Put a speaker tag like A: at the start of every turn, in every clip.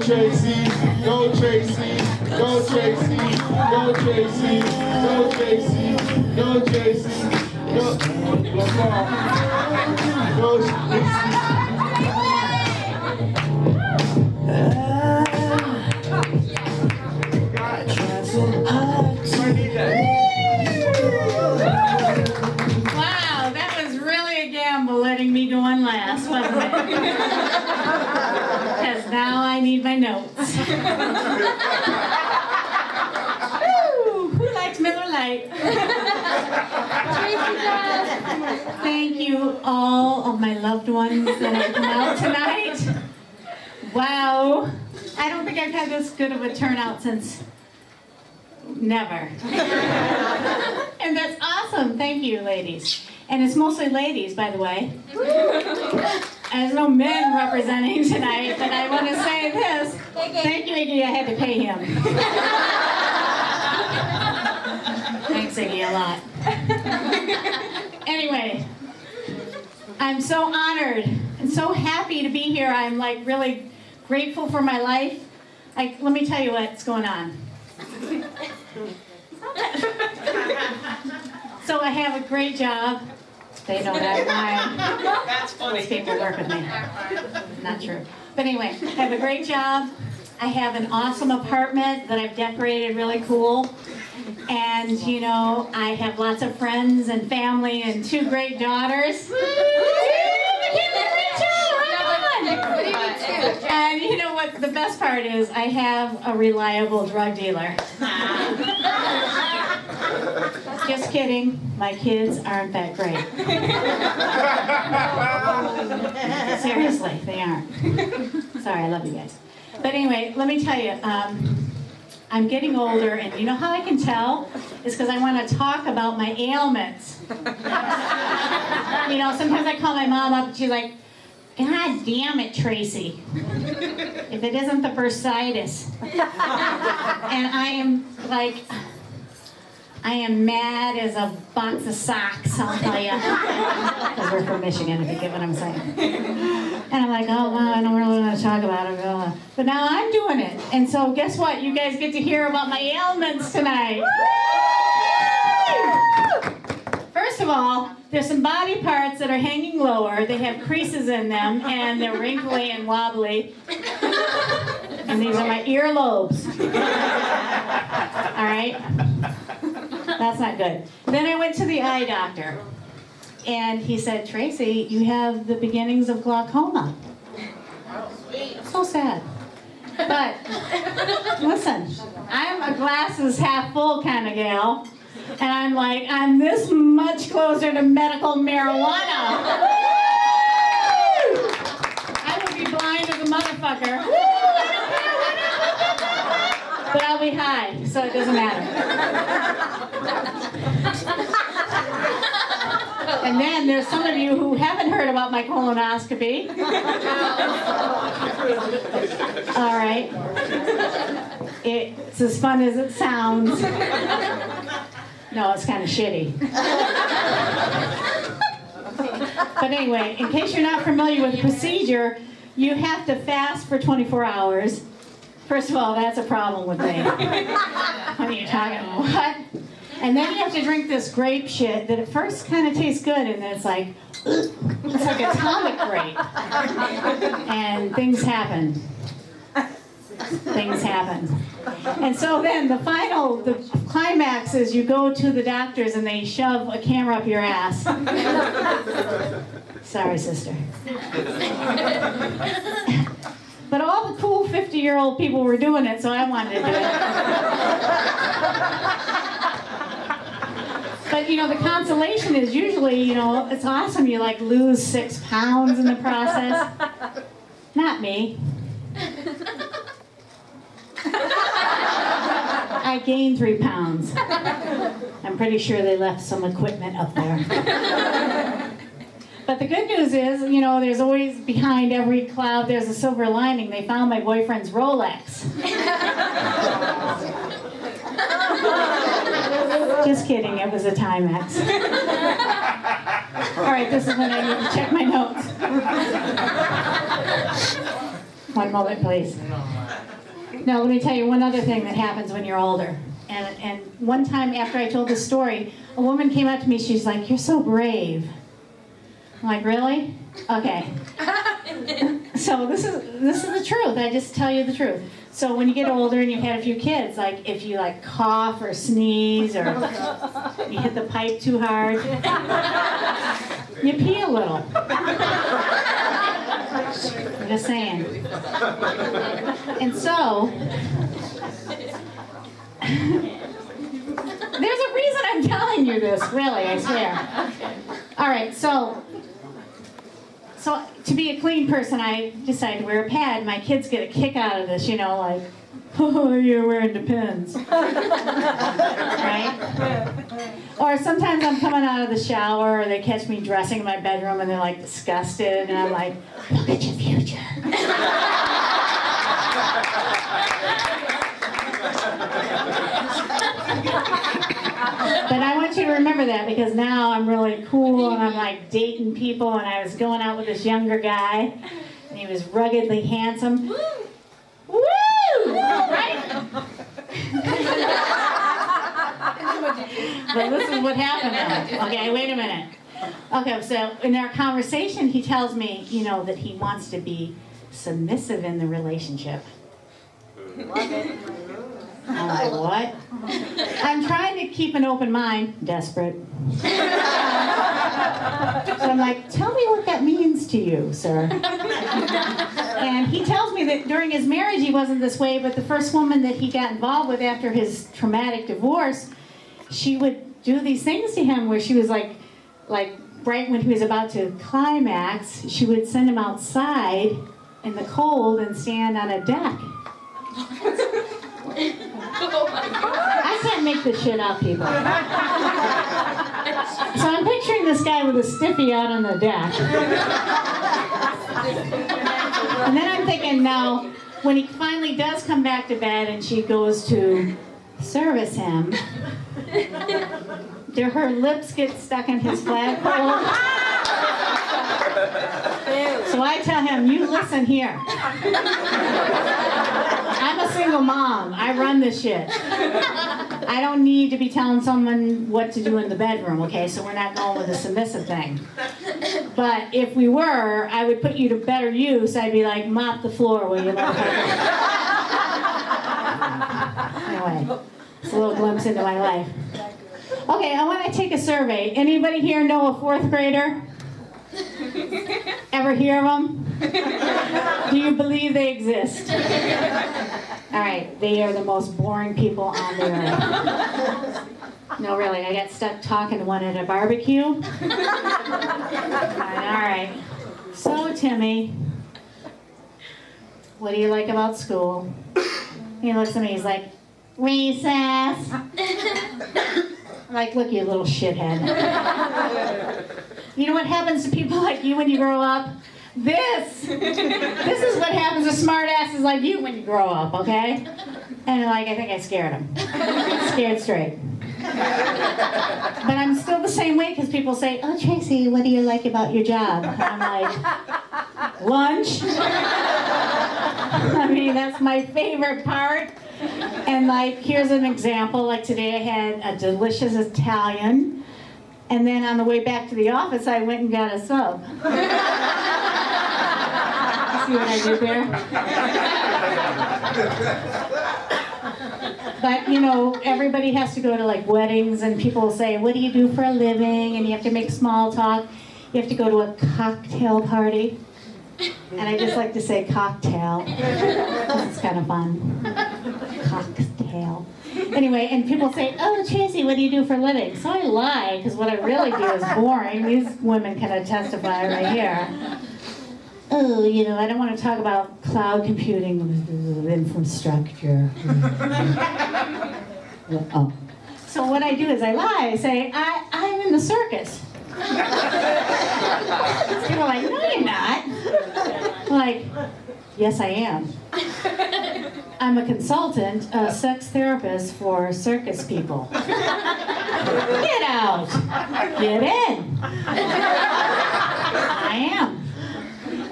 A: Tracy, go Tracy, go Tracy, go Tracy, go Tracy, go Tracy, go
B: Wow, that was really a gamble letting me go on last, wasn't it? Because now I need my notes. Woo, who likes Miller Lite? Thank you, all of my loved ones that have come out tonight. Wow, I don't think I've had this good of a turnout since never. And that's awesome. Thank you, ladies. And it's mostly ladies, by the way. There's no men representing tonight, but I want to say this. Thank you, Iggy. I had to pay him. Thanks, Iggy, a lot. Anyway, I'm so honored and so happy to be here. I'm like really grateful for my life. Let me tell you what's going on. So I have a great job. They know that. That's funny. Those people work with me. Not true. But anyway, I have a great job. I have an awesome apartment that I've decorated really cool. And, you know, I have lots of friends and family and 2 great daughters. And you know what the best part is? I have a reliable drug dealer. Just kidding. My kids aren't that great. Seriously, they aren't. Sorry, I love you guys. But anyway, let me tell you, I'm getting older, and you know how I can tell? It's because I want to talk about my ailments. You know, sometimes I call my mom up, and she's like, God damn it, Tracy. If it isn't the bursitis. And I am like, I am mad as a box of socks, I'll tell you. Because we're from Michigan, if you get what I'm saying. And I'm like, oh, wow, I don't really want to talk about it. But now I'm doing it. And so guess what? You guys get to hear about my ailments tonight. First of all, there's some body parts that are hanging lower. They have creases in them, and they're wrinkly and wobbly. And these are my earlobes. All right? That's not good. Then I went to the eye doctor, and he said, Tracy, you have the beginnings of glaucoma. So sad. But, listen, I'm a glasses half full kind of gal. And I'm like, I'm this much closer to medical marijuana. I would be blind as a motherfucker. But I'll be high, so it doesn't matter. And then there's some of you who haven't heard about my colonoscopy. All right. It's as fun as it sounds. No, it's kind of shitty. But anyway, in case you're not familiar with the procedure, you have to fast for 24 hours. First of all, that's a problem with me. What are you talking about? What? And then you have to drink this grape shit that at first kind of tastes good, and then it's like atomic grape. And things happen. Things happen. And so then the climax is you go to the doctors and they shove a camera up your ass. Sorry, sister. But all the cool 50-year-old people were doing it, so I wanted to do it. But you know, the consolation is usually, you know, it's awesome. You like lose 6 pounds in the process. Not me. I gained 3 pounds. I'm pretty sure they left some equipment up there. But the good news is, you know, there's always behind every cloud, there's a silver lining. They found my boyfriend's Rolex. Just kidding, it was a Timex. All right, this is when I need to check my notes. One moment, please. Now, let me tell you one other thing that happens when you're older. And one time after I told this story, a woman came up to me, she's like, "You're so brave." I'm like, "Really? Okay." So this is the truth. I just tell you the truth. So when you get older and you've had a few kids, like if you like cough or sneeze or you hit the pipe too hard, you pee a little. I'm just saying. And so, there's a reason I'm telling you this, really, I swear. All right, so to be a clean person, I decided to wear a pad. My kids get a kick out of this, you know, like, "Oh, you're wearing Depends." Right? Or sometimes I'm coming out of the shower, or they catch me dressing in my bedroom, and they're like disgusted, and I'm like, "Look at your future." But I want you to remember that, because now I'm really cool and I'm like dating people, and I was going out with this younger guy and he was ruggedly handsome. Woo! Right? But this is what happened now. Okay, wait a minute. Okay, so in our conversation he tells me, you know, that he wants to be submissive in the relationship.
C: Love it.
B: I'm like, what? I'm trying to keep an open mind. Desperate. So I'm like, "Tell me what that means to you, sir." And he tells me that during his marriage he wasn't this way, but the first woman that he got involved with after his traumatic divorce, she would do these things to him where she was like right when he was about to climax, she would send him outside in the cold and stand on a deck. I can't make this shit up, people. So I'm picturing this guy with a stiffy out on the deck. And then I'm thinking, now, when he finally does come back to bed and she goes to service him, do her lips get stuck in his flagpole? So I tell him, "You listen here. I'm a single mom. I run this shit. I don't need to be telling someone what to do in the bedroom, okay? So we're not going with a submissive thing. But if we were, I would put you to better use. I'd be like, mop the floor, will you, motherfucker?" Anyway, it's a little glimpse into my life. Okay, I want to take a survey. Anybody here know a fourth grader? Ever hear of them? Do you believe they exist? All right, they are the most boring people on the earth. No, really, I got stuck talking to one at a barbecue. All right, so Timmy, what do you like about school? He looks at me, he's like, "Recess." I'm like, "Look, you little shithead. You know what happens to people like you when you grow up? This is what happens to smart asses like you when you grow up, okay?" And like, I think I scared him. Scared straight. But I'm still the same way, because people say, "Oh, Tracy, what do you like about your job?" And I'm like, lunch. I mean, that's my favorite part. And like, here's an example. Like today I had a delicious Italian. And then on the way back to the office, I went and got a sub. See what I did there? But, you know, everybody has to go to, like, weddings, and people will say, "What do you do for a living?" And you have to make small talk. You have to go to a cocktail party. And I just like to say cocktail, because it's kind of fun. Cocktail. Anyway, and people say, "Oh, Tracy, what do you do for a living?" So I lie, because what I really do is boring. These women can attestify right here. "Oh, you know, I don't want to talk about cloud computing infrastructure." Oh. So what I do is I lie. I say, I'm in the circus. People are like, "No, you're not." I'm like, "Yes, I am. I'm a consultant, a sex therapist for circus people." Get out. Get in. I am.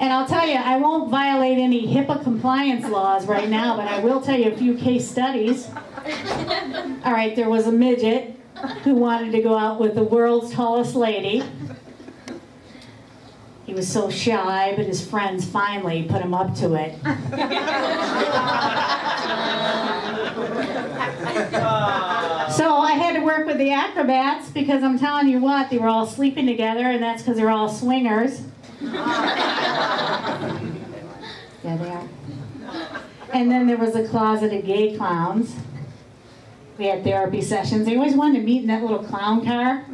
B: And I'll tell you, I won't violate any HIPAA compliance laws right now, but I will tell you a few case studies. All right, there was a midget who wanted to go out with the world's tallest lady. He was so shy, but his friends finally put him up to it. So I had to work with the acrobats because I'm telling you what, they were all sleeping together, and that's because they're all swingers. Yeah, they are. And then there was a closet of gay clowns. We had therapy sessions. They always wanted to meet in that little clown car.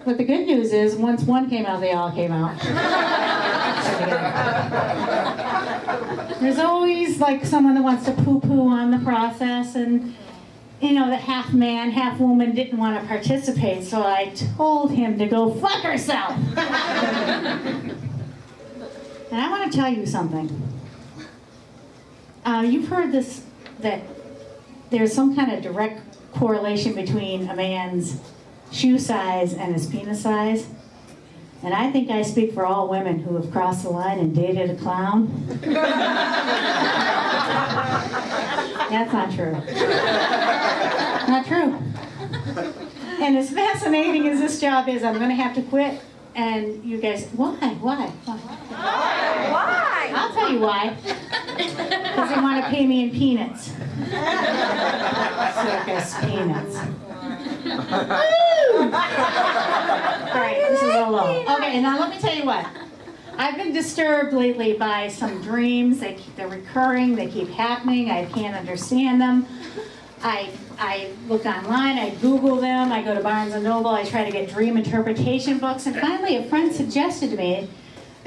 B: But the good news is, once one came out, they all came out. There's always like someone that wants to poo-poo on the process, and you know, the half man, half woman didn't want to participate, so I told him to go fuck herself. And I want to tell you something. You've heard this, that there's some kind of direct correlation between a man's shoe size and his penis size. And I think I speak for all women who have crossed the line and dated a clown. That's not true. Not true. And as fascinating as this job is, I'm going to have to quit. And you guys, why? Why? I'll tell you why. Because they want to pay me in peanuts. Circus peanuts. Woo! Alright, this is a low. Okay, now let me tell you what. I've been disturbed lately by some dreams. They're recurring, they keep happening, I can't understand them. I look online, I Google them, I go to Barnes & Noble, I try to get dream interpretation books, and finally a friend suggested to me,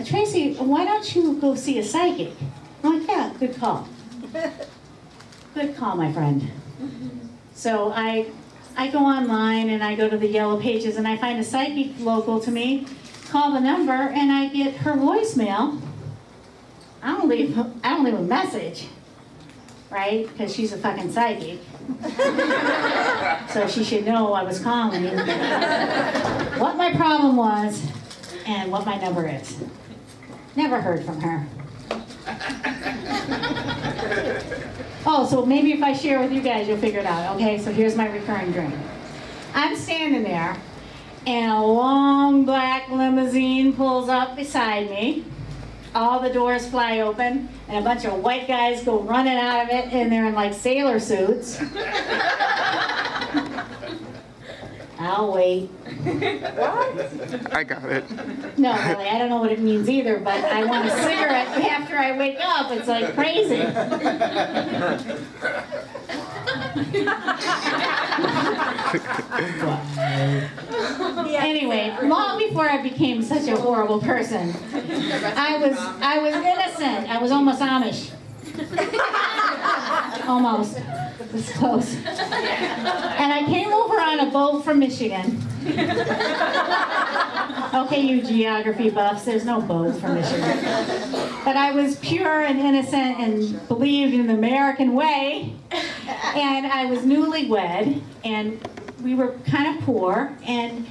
B: Tracy, why don't you go see a psychic? I'm like, yeah, good call. Good call, my friend. So I go online and I go to the yellow pages and I find a psychic local to me, call the number, and I get her voicemail. I don't leave a message, right? Because she's a fucking psychic. So she should know I was calling, what my problem was, and what my number is. Never heard from her. Oh, so maybe if I share with you guys, you'll figure it out. Okay, so here's my recurring dream. I'm standing there, and a long black limousine pulls up beside me. All the doors fly open, and a bunch of white guys go running out of it, and they're in like sailor suits. I'll wait.
D: What? I got it.
B: No, really, I don't know what it means either, but I want a cigarette after I wake up. It's like crazy. Anyway, long before I became such a horrible person, I was innocent. I was almost Amish. Almost. It was close. And I came over on a boat from Michigan. Okay, you geography buffs, there's no boats from Michigan. But I was pure and innocent and believed in the American way. And I was newlywed, and we were kind of poor. And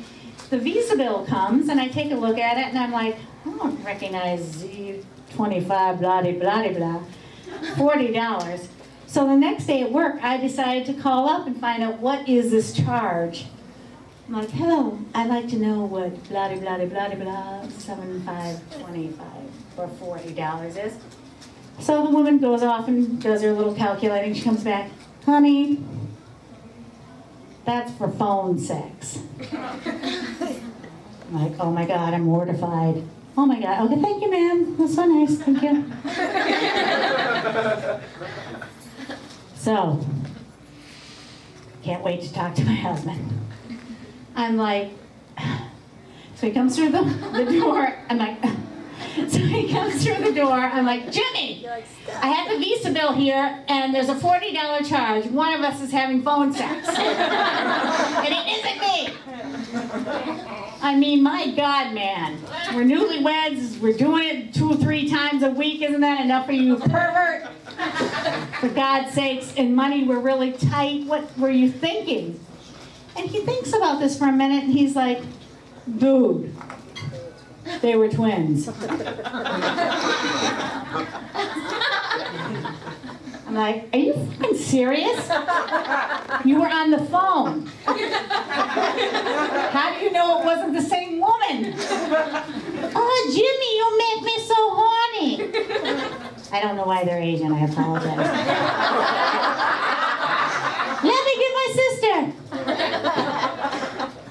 B: the visa bill comes, and I take a look at it, and I'm like, I don't recognize Z25, blah-de-blah-de-blah, $40. So the next day at work, I decided to call up and find out what is this charge. I'm like, hello, I'd like to know what blah-de-blah-de-blah-de-blah, 7525 or $40 is. So the woman goes off and does her little calculating. She comes back, honey, that's for phone sex. I'm like, oh my God, I'm mortified. Oh my God, okay, thank you, ma'am. That's so nice, thank you. So, can't wait to talk to my husband. I'm like, so he comes through the door, I'm like, so he comes through the door, I'm like, Jimmy, I have the visa bill here, and there's a $40 charge. One of us is having phone sex. And it isn't me. I mean, my God, man. We're newlyweds, we're doing it 2 or 3 times a week. Isn't that enough for you, pervert? For God's sakes, and money, we're really tight. What were you thinking? And he thinks about this for a minute, and he's like, dude, They were twins. I'm like, are you fucking serious? You were on the phone. How do you know it wasn't the same woman? Oh, Jimmy, you make me so horny. I don't know why they're Asian, I apologize. Let me get my sister.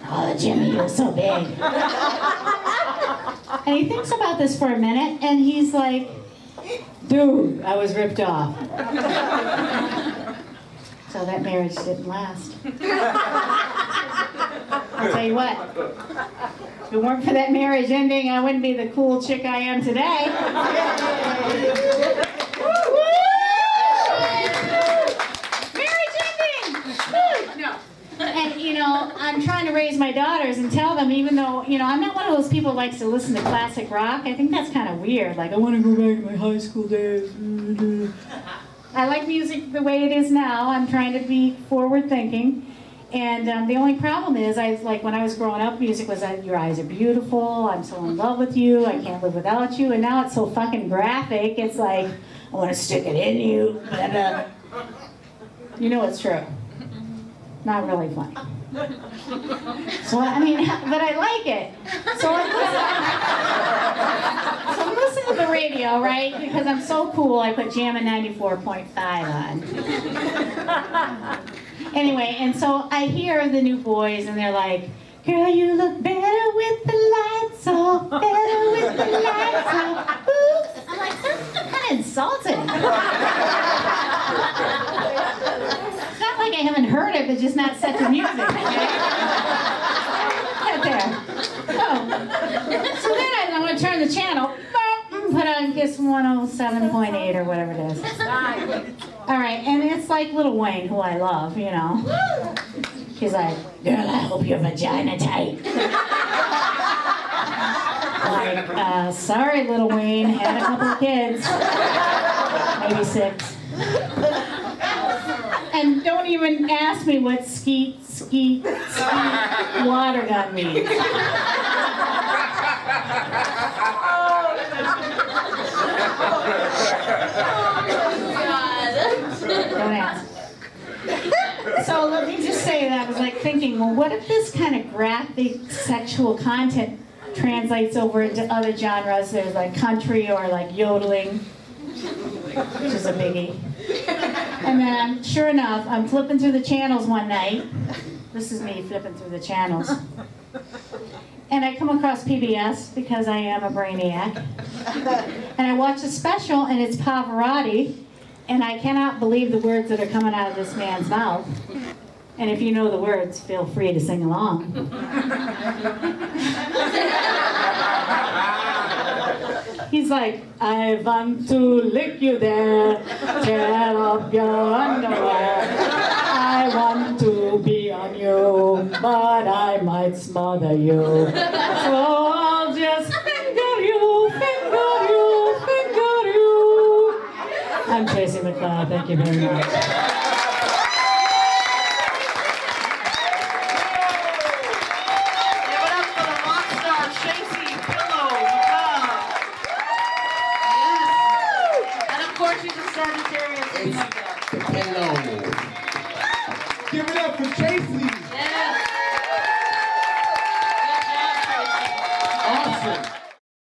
B: Oh, Jimmy, you're so big. And he thinks about this for a minute, and he's like, dude, I was ripped off. So that marriage didn't last. I'll tell you what, if it weren't for that marriage ending, I wouldn't be the cool chick I am today. Marriage ending! No. And, you know, I'm trying to raise my daughters and tell them, even though, you know, I'm not one of those people who likes to listen to classic rock. I think that's kind of weird. Like, I want to go back to my high school days. I like music the way it is now. I'm trying to be forward-thinking. And the only problem is, like when I was growing up, music was that your eyes are beautiful, I'm so in love with you, I can't live without you. And now it's so fucking graphic. It's like, I want to stick it in you. But, you know it's true. Not really funny. So, I mean, but I like it. So I'm listening to the radio, right? Because I'm so cool, I put Jammin' 94.5 on. Anyway, and so I hear the new boys, and they're like, girl, you look better with the lights off, better with the lights off. Ooh. I'm like, that's kind of insulting. I haven't heard it, but just not set to music. Okay? Get there. Oh. So then I'm going to turn the channel, put on Kiss 107.8 or whatever it is. All right, and it's like Lil Wayne, who I love, you know. He's like, girl, I hope your vagina tight. Like, sorry, Lil Wayne, had a couple of kids, maybe 6. And don't even ask me what skeet, skeet, skeet water gun means. Don't ask. So let me just say that I was like thinking, well, what if this kind of graphic sexual content translates over into other genres? There's like country or like yodeling, which is a biggie. And then, sure enough, I'm flipping through the channels one night. This is me flipping through the channels. And I come across PBS, because I am a brainiac. And I watch a special, and it's Pavarotti. And I cannot believe the words that are coming out of this man's mouth. And if you know the words, feel free to sing along. He's like, I want to lick you there, tear off your underwear. I want to be on you, but I might smother you. So I'll just finger you, finger you, finger you. I'm Tracy McLeod, thank you very much.
C: Give it up for the rock star, Tracy Pillow McLeod. Yes. And of course, she's a Sagittarius.